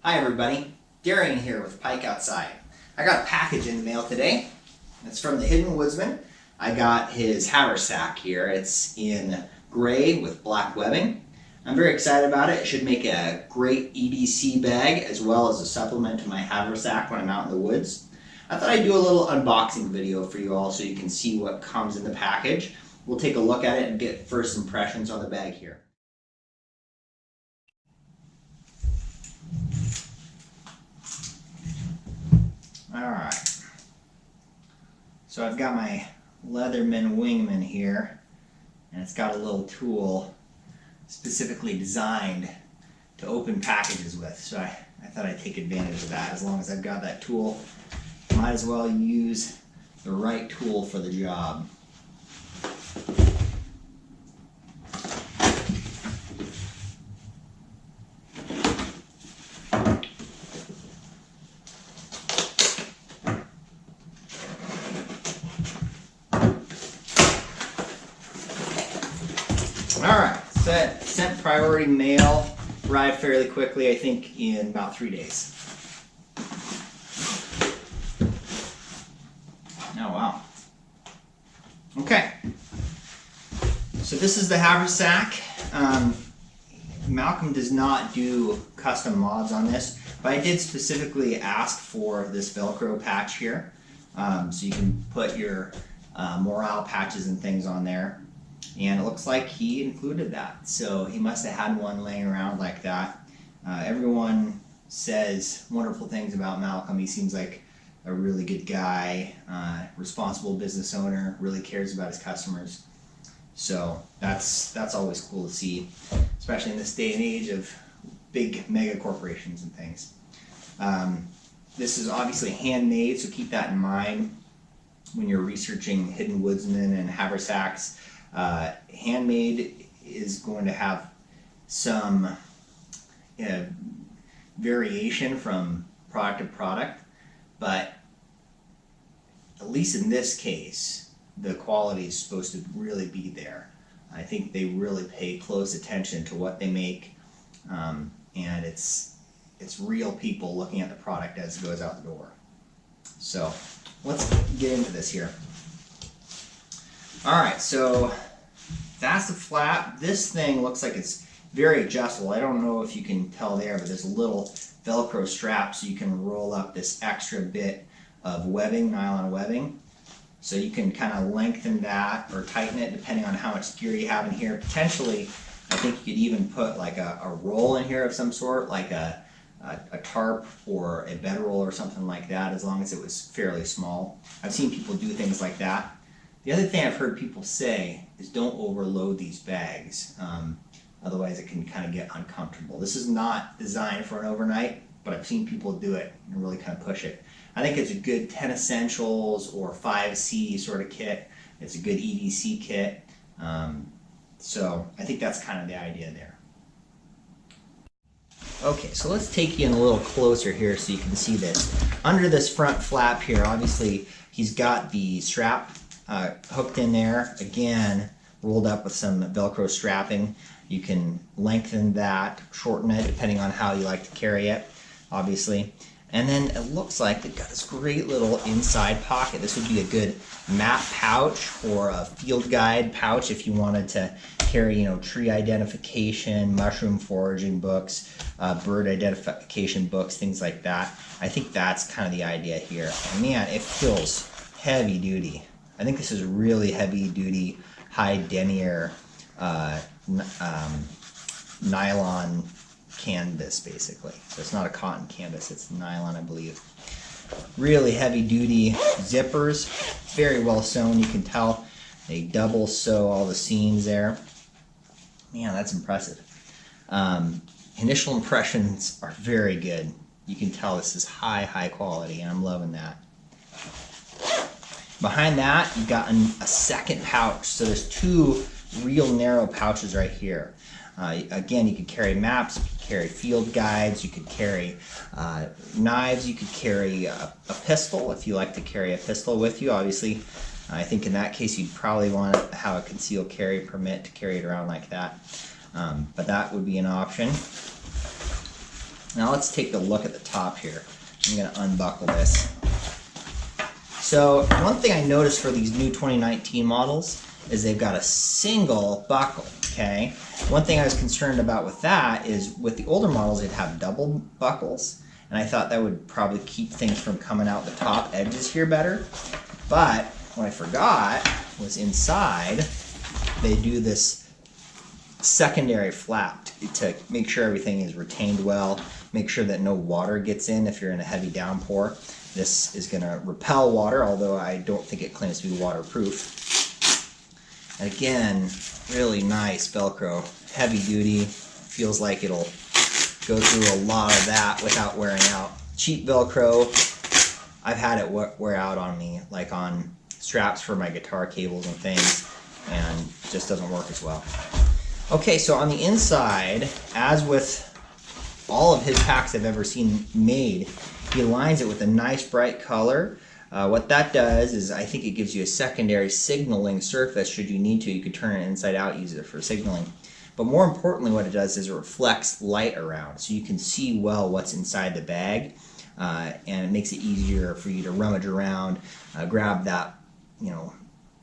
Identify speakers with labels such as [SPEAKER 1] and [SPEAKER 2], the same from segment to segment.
[SPEAKER 1] Hi everybody, Darian here with Pike Outside. I got a package in the mail today. It's from the Hidden Woodsmen. I got his Haversack here. It's in gray with black webbing. I'm very excited about it. It should make a great EDC bag as well as a supplement to my Haversack when I'm out in the woods. I thought I'd do a little unboxing video for you all so you can see what comes in the package. We'll take a look at it and get first impressions on the bag here. Alright, so I've got my Leatherman Wingman here, and it's got a little tool specifically designed to open packages with, so I thought I'd take advantage of that. As long as I've got that tool, might as well use the right tool for the job. Alright, sent priority mail, arrived fairly quickly, I think in about 3 days. Oh wow. Okay, so this is the Haversack. Malcolm does not do custom mods on this, but I did specifically ask for this Velcro patch here. So you can put your morale patches and things on there. And it looks like he included that. So he must have had one laying around like that. Everyone says wonderful things about Malcolm. He seems like a really good guy, responsible business owner, really cares about his customers. So that's always cool to see, especially in this day and age of big mega corporations and things. This is obviously handmade, so keep that in mind when you're researching Hidden Woodsmen and Haversacks. Handmade is going to have some variation from product to product, but at least in this case, the quality is supposed to really be there. I think they really pay close attention to what they make, and it's real people looking at the product as it goes out the door. So let's get into this here. Alright, so that's the flap. This thing looks like it's very adjustable. I don't know if you can tell there, but there's a little Velcro strap so you can roll up this extra bit of webbing, nylon webbing. So you can kind of lengthen that or tighten it depending on how much gear you have in here. Potentially, I think you could even put like a roll in here of some sort, like a tarp or a bedroll or something like that, as long as it was fairly small. I've seen people do things like that. The other thing I've heard people say is don't overload these bags, otherwise it can kind of get uncomfortable. This is not designed for an overnight, but I've seen people do it and really kind of push it. I think it's a good 10 essentials or 5C sort of kit. It's a good EDC kit. So I think that's kind of the idea there. Okay, so let's take you in a little closer here so you can see this. Under this front flap here, obviously he's got the strap hooked in there, again rolled up with some Velcro strapping. You can lengthen that, shorten it, depending on how you like to carry it, obviously. And then it looks like they've got this great little inside pocket. This would be a good map pouch or a field guide pouch if you wanted to carry, tree identification, mushroom foraging books, bird identification books, things like that. I think that's kind of the idea here. And man, it feels heavy duty. I think this is really heavy duty, high denier nylon canvas basically. So it's not a cotton canvas, it's nylon, I believe. Really heavy duty zippers, very well sewn. You can tell they double sew all the seams there. Man, that's impressive. Initial impressions are very good. You can tell this is high quality, and I'm loving that. Behind that, you've got a second pouch. So there's two real narrow pouches right here. Again, you could carry maps, you could carry field guides, you could carry knives, you could carry a pistol if you like to carry a pistol with you. Obviously, I think in that case you'd probably want to have a concealed carry permit to carry it around like that. But that would be an option. Now let's take a look at the top here. I'm going to unbuckle this. So one thing I noticed for these new 2019 models is they've got a single buckle, okay? One thing I was concerned about with that is with the older models, they'd have double buckles, and I thought that would probably keep things from coming out the top edges here better. But what I forgot was inside, they do this secondary flap to make sure everything is retained well, make sure that no water gets in if you're in a heavy downpour. This is going to repel water, although I don't think it claims to be waterproof. And again, really nice Velcro, heavy duty, feels like it'll go through a lot of that without wearing out. Cheap Velcro, I've had it wear out on me, like on straps for my guitar cables and things, and just doesn't work as well. Okay, so on the inside, as with all of his packs I've ever seen made, he aligns it with a nice bright color. What that does is I think it gives you a secondary signaling surface. Should you need to, you could turn it inside out, use it for signaling. But more importantly, what it does is it reflects light around, so you can see well what's inside the bag, and it makes it easier for you to rummage around, grab that,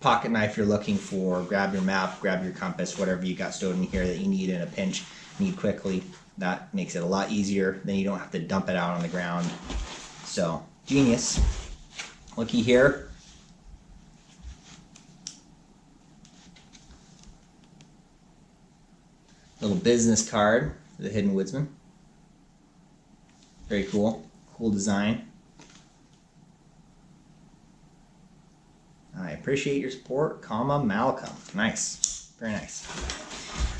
[SPEAKER 1] pocket knife you're looking for, grab your map, grab your compass, whatever you got stowed in here that you need in a pinch, need quickly. That makes it a lot easier. Then you don't have to dump it out on the ground. So, genius. Looky here. Little business card for the Hidden Woodsmen. Very cool. Cool design. I appreciate your support, Malcolm. Nice. Very nice.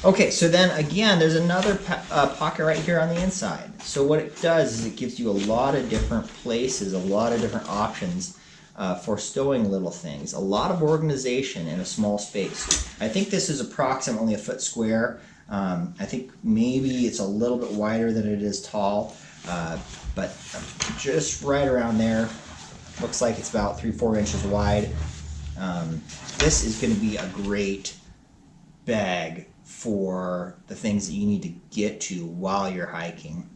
[SPEAKER 1] Okay, so then again, there's another pocket right here on the inside. So what it does is it gives you a lot of different places, a lot of different options for stowing little things. A lot of organization in a small space. I think this is approximately a foot square. I think maybe it's a little bit wider than it is tall, but just right around there. Looks like it's about 3-4 inches wide. This is going to be a great bag for the things that you need to get to while you're hiking.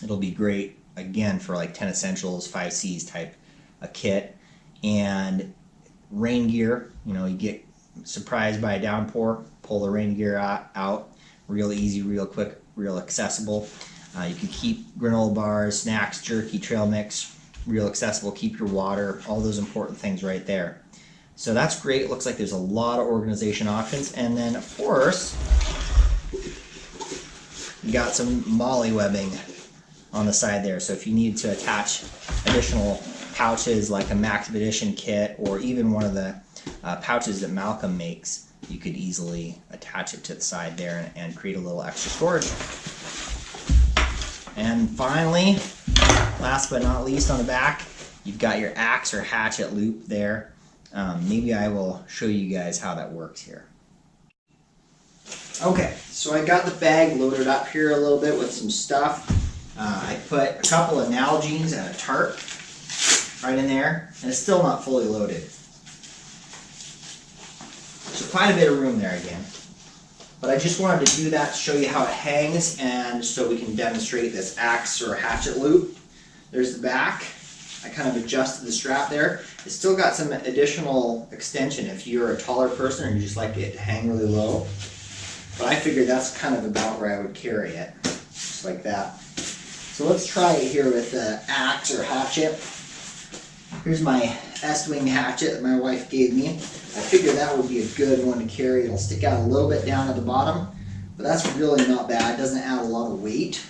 [SPEAKER 1] It'll be great, again, for like 10 essentials, 5 C's type a kit. And rain gear, you get surprised by a downpour, pull the rain gear out, real easy, real quick, real accessible. You can keep granola bars, snacks, jerky, trail mix, real accessible, keep your water, all those important things right there. So that's great. It looks like there's a lot of organization options. And then, of course, you got some MOLLE webbing on the side there. So if you need to attach additional pouches like a Max Edition kit, or even one of the pouches that Malcolm makes, you could easily attach it to the side there and create a little extra storage. And finally, last but not least, on the back, you've got your axe or hatchet loop there. Maybe I will show you guys how that works here. Okay, so I got the bag loaded up here a little bit with some stuff. I put a couple of Nalgene's and a tarp right in there, and it's still not fully loaded. So quite a bit of room there again. But I just wanted to do that to show you how it hangs, and so we can demonstrate this axe or hatchet loop. There's the back. I kind of adjusted the strap there. It's still got some additional extension if you're a taller person and you just like it to hang really low. But I figured that's kind of about where I would carry it, just like that. So let's try it here with the axe or hatchet. Here's my S-wing hatchet that my wife gave me. I figured that would be a good one to carry. It'll stick out a little bit down at the bottom, but that's really not bad. It doesn't add a lot of weight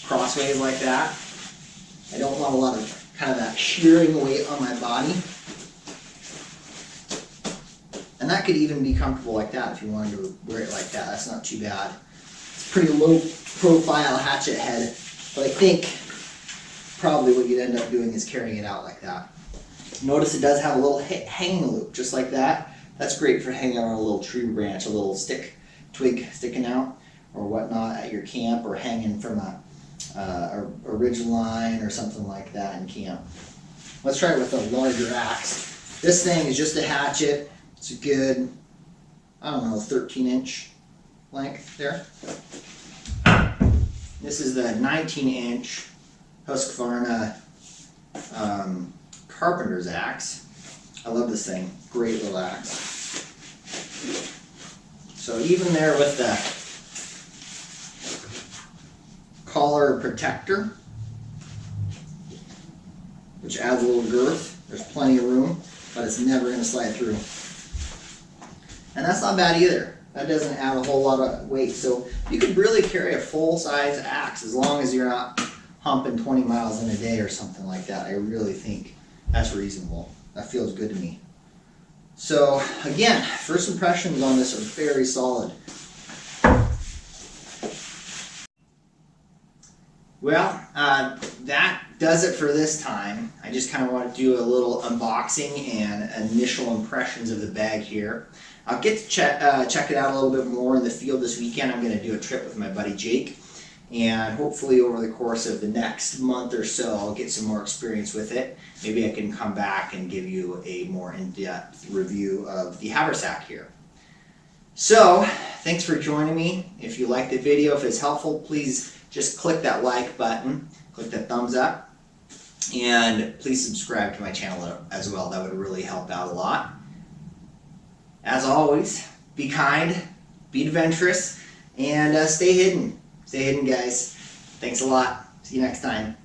[SPEAKER 1] crossways like that. I don't want a lot of kind of that shearing weight on my body. And that could even be comfortable like that if you wanted to wear it like that. That's not too bad. It's a pretty low profile hatchet head, but I think probably what you'd end up doing is carrying it out like that. Notice it does have a little hanging loop just like that. That's great for hanging on a little tree branch, a little twig sticking out or whatnot at your camp, or hanging from a ridge line or something like that in camp. Let's try it with a larger axe. This thing is just a hatchet. It's a good, 13-inch length there. This is the 19-inch Husqvarna carpenter's axe. I love this thing. Great little axe. So even there with the collar protector, which adds a little girth, there's plenty of room, but it's never going to slide through. And that's not bad either. That doesn't add a whole lot of weight. So you could really carry a full-size axe as long as you're not humping 20 miles in a day or something like that. I really think that's reasonable. That feels good to me. So again, first impressions on this are very solid. Well, that does it for this time. I just kind of want to do a little unboxing and initial impressions of the bag here. I'll get to check it out a little bit more in the field this weekend. I'm going to do a trip with my buddy Jake, and hopefully over the course of the next month or so I'll get some more experience with it. Maybe I can come back and give you a more in-depth review of the Haversack here. So, thanks for joining me. If you liked the video, if it's helpful, please just click that like button, click that thumbs up, and please subscribe to my channel as well. That would really help out a lot. As always, be kind, be adventurous, and stay hidden. Stay hidden, guys. Thanks a lot. See you next time.